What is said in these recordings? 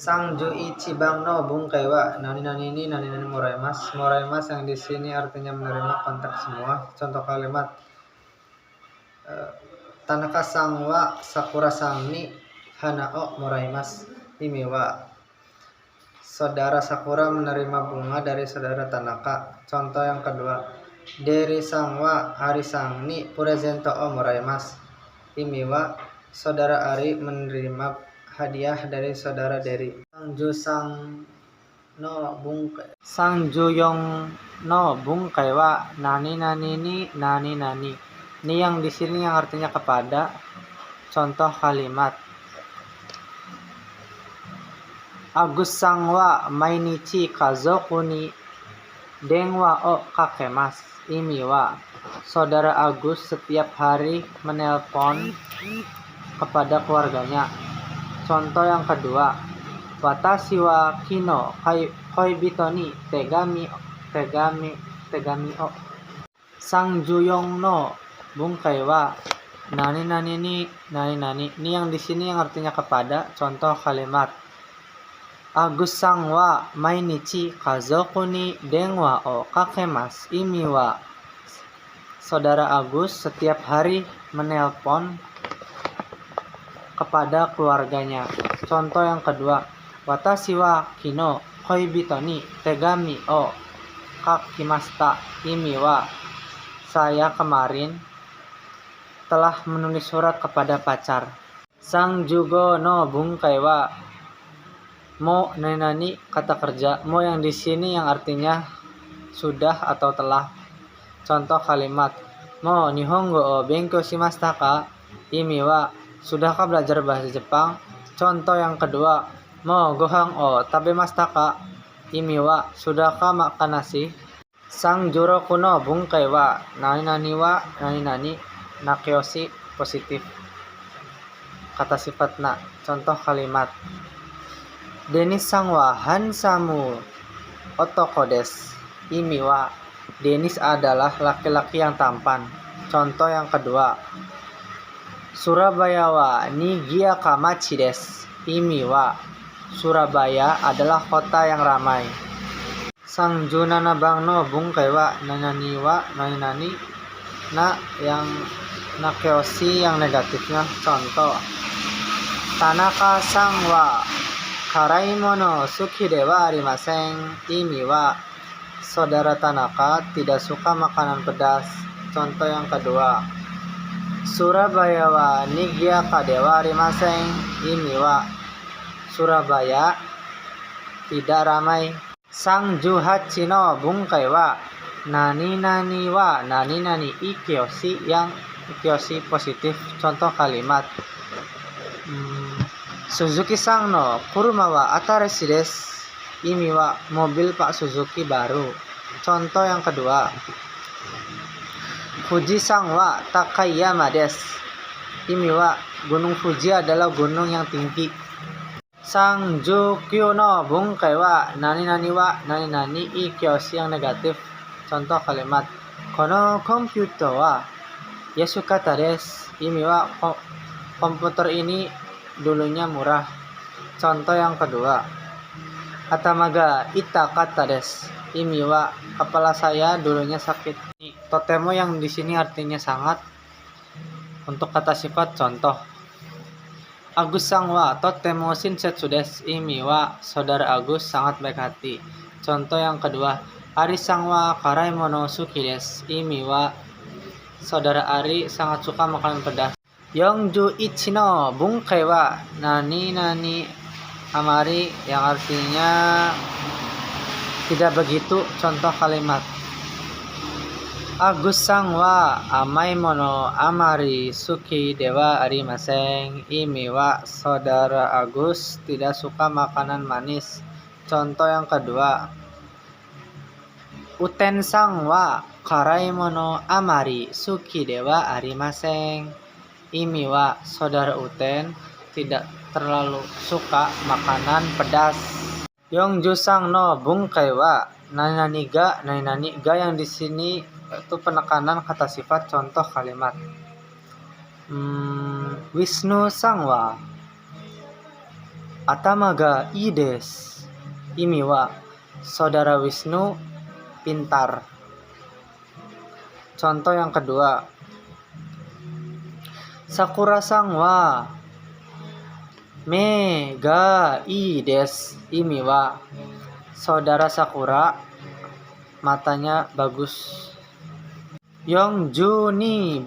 Sangju ichibang no bungkai wa nani nani ini nani nani moraimas yang di sini artinya menerima kontak semua. Contoh kalimat Tanaka sang wa sakura sang ni hanao moraimas imi wa saudara Sakura menerima bunga dari saudara Tanaka. Contoh yang kedua, Deri sang wa Ari sang ni presento o moraimas imi wa saudara Ari menerima hadiah dari saudara Deri. Sangju yong no bungkai wa nani nani ni nani nani. Ini yang di sini yang artinya kepada. Contoh kalimat Agus sang wa mainichi kazoku ni denwa o kakemas imi wa saudara Agus setiap hari menelpon kepada keluarganya. Contoh yang kedua, watashi wa kino koibito ni tegami o. Sangjuyong no bungkai wa nani nani ni nani nani. Ini yang di sini yang artinya kepada. Contoh kalimat Agus sang wa mainichi kazoku ni denwa o kakemas imi wa saudara Agus setiap hari menelpon kepada keluarganya. Contoh yang kedua, watashi wa kino koibito ni tegami o kakimashita imi wa saya kemarin telah menulis surat kepada pacar. Sangjugo no bungkai wa mo nani nani kata kerja. Mo yang di sini yang artinya sudah atau telah. Contoh kalimat mo nihongo o benkyou shimashita ka imi wa sudahkah belajar bahasa Jepang? Contoh yang kedua, mo gohang o tabemashita ka imi wa sudahkah makan nasi? Sangjuroku no bungkai wa nani nani wa nani nani nakyoshi positif kata sifat na. Contoh kalimat Denis sang wa hansamu otoko desu imi wa Denis adalah laki-laki yang tampan. Contoh yang kedua, Surabaya wa nigiaka machi desu imi wa Surabaya adalah kota yang ramai. Sangju nanabang no bungkai wa nani wa nani nani na yang nakyoshi yang negatifnya. Contoh Tanaka sang wa karaimono suki de wa arimasen imi wa saudara Tanaka tidak suka makanan pedas. Contoh yang kedua, Surabaya wa nigiaka de wa arimasen imi wa Surabaya tidak ramai. Sangju hachi no bungkai wa nani nani wa nani nani ikyoshi yang ikyoshi positif. Contoh kalimat Suzuki sang no kuruma wa atarashi desu imi wa mobil Pak Suzuki baru. Contoh yang kedua, Fuji sang wa Takayama desu imi wa gunung Fuji adalah gunung yang tinggi. Sangjukyo no bungkai wa nani nani wa nani nani ikyoshi yang negatif. Contoh kalimat kono komputer wa yasukata desu imi wa komputer ini dulunya murah. Contoh yang kedua, Atamaga itakata desu imi wa kepala saya dulunya sakit. Totemo yang di sini artinya sangat. Untuk kata sifat contoh, Agus sang wa totemo shinsetsu desu imi wa saudara Agus sangat baik hati. Contoh yang kedua, Ari sang wa karaimono suki desu imi wa saudara Ari sangat suka makanan pedas. Yongju ichi no bungkai wa nani nani amari yang artinya tidak begitu. Contoh kalimat Agus sang wa amai mono amari suki dewa arimasen imi wa saudara Agus tidak suka makanan manis. Contoh yang kedua, Uten sang wa karai mono amari suki dewa arimasen imi wa saudara Uten tidak terlalu suka makanan pedas. Yongju sang no bungkai wa nani nani ga yang di sini itu penekanan kata sifat. Contoh kalimat Wisnu sang wa Atama ga ii desu. Imi wa saudara Wisnu pintar. Contoh yang kedua. Sakura-san wa me ga ii desu. Imi wa saudara Sakura matanya bagus. Yongju ni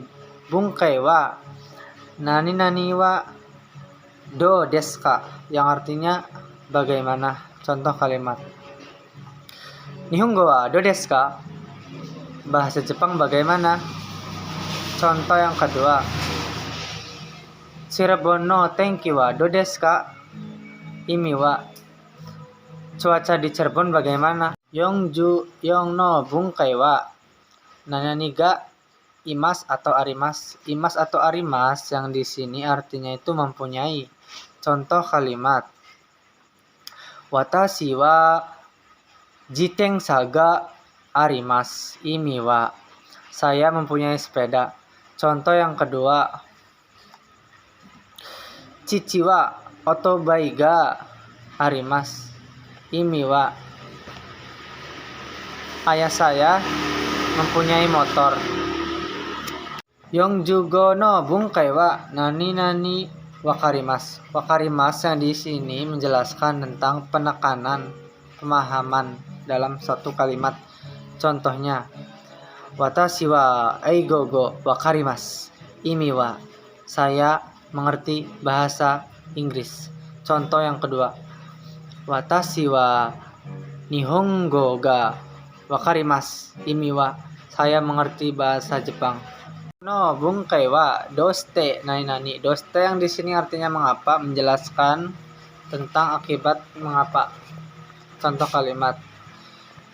bungkai wa nani wa do desu ka, yang artinya bagaimana. Contoh kalimat. Nihongo wa do desu ka? Bahasa Jepang bagaimana? Contoh yang kedua. Cirebon no tenki wa do desu ka? Imi wa cuaca di Cirebon bagaimana? Yongju yong no bungkai wa nani ga imas atau arimas. Imas atau arimas yang di sini artinya itu mempunyai. Contoh kalimat. Watashi wa jitensa ga arimas. Imi wa saya mempunyai sepeda. Contoh yang kedua. Chichi wa otobai ga arimas. Imi wa ayah saya mempunyai motor. Yongjugo no bungkai wa nani wakarimas. Wakarimas yang di sini menjelaskan tentang penekanan, pemahaman dalam satu kalimat. Contohnya, watashi wa eigo go wakarimas. Imi wa saya mengerti bahasa Inggris. Contoh yang kedua. Watashi wa nihongo ga wakarimas. Imi wa saya mengerti bahasa Jepang. No bungkai wa doste nani. Doste yang di sini artinya mengapa, menjelaskan tentang akibat mengapa. Contoh kalimat.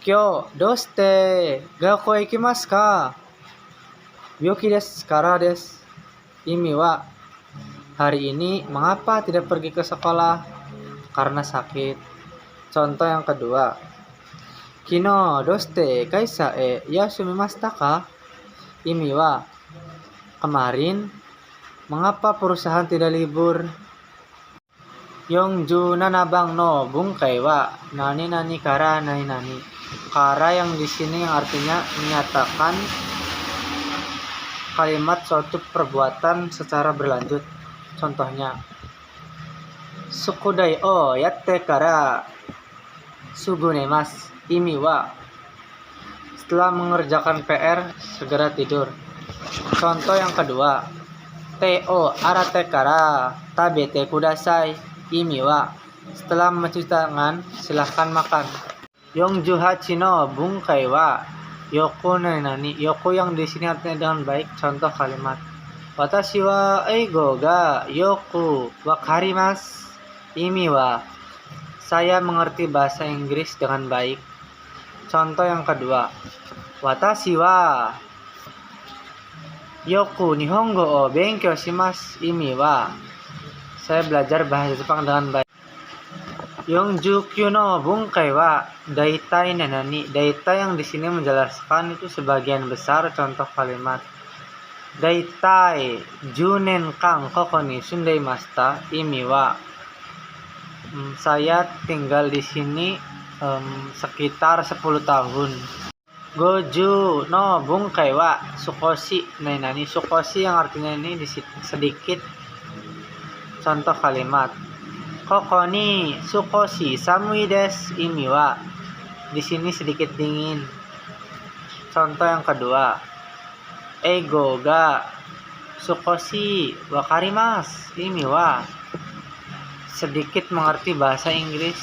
Kyo doste gakko ikimasu ka? Byoki desu kara desu. Imi wa hari ini mengapa tidak pergi ke sekolah? Karena sakit. Contoh yang kedua. Kino doste kaisa e yasumimashita ka? Imi wa kemarin mengapa perusahaan tidak libur? Yongju nanabang no bungkai wa nani kara nani. Kara yang di sini yang artinya menyatakan kalimat suatu perbuatan secara berlanjut. Contohnya. Sukudai o yatte kara sugu nemasu. Imi wa setelah mengerjakan PR segera tidur. Contoh yang kedua. Te o arate kara tabete kudasai. Imi wa setelah mencuci tangan silahkan makan. Yongju hachi no bungkai wa yoku nani. Yoku yang di sini artinya dengan baik. Contoh kalimat. Watashi wa eigo ga yoku wakarimasu. Imi wa saya mengerti bahasa Inggris dengan baik. Contoh yang kedua. Watashi wa yoku nihongo o benkyou shimasu. Imi wa saya belajar bahasa Jepang dengan baik. Yongjukyu no bungkai wa daitai nani. Daitai yang di sini menjelaskan itu sebagian besar. Contoh kalimat. Daitai junen kan koko ni sundaimashita. Imi wa saya tinggal di sini sekitar 10 tahun. Goju no bungkai wa sukoshi nani. Sukoshi yang artinya ini sedikit. Contoh kalimat. Koko ni sukoshi samui desu. Imi wa di sini sedikit dingin. Contoh yang kedua. Eigo ga sukoshi wakarimasu. Imi wa sedikit mengerti bahasa Inggris.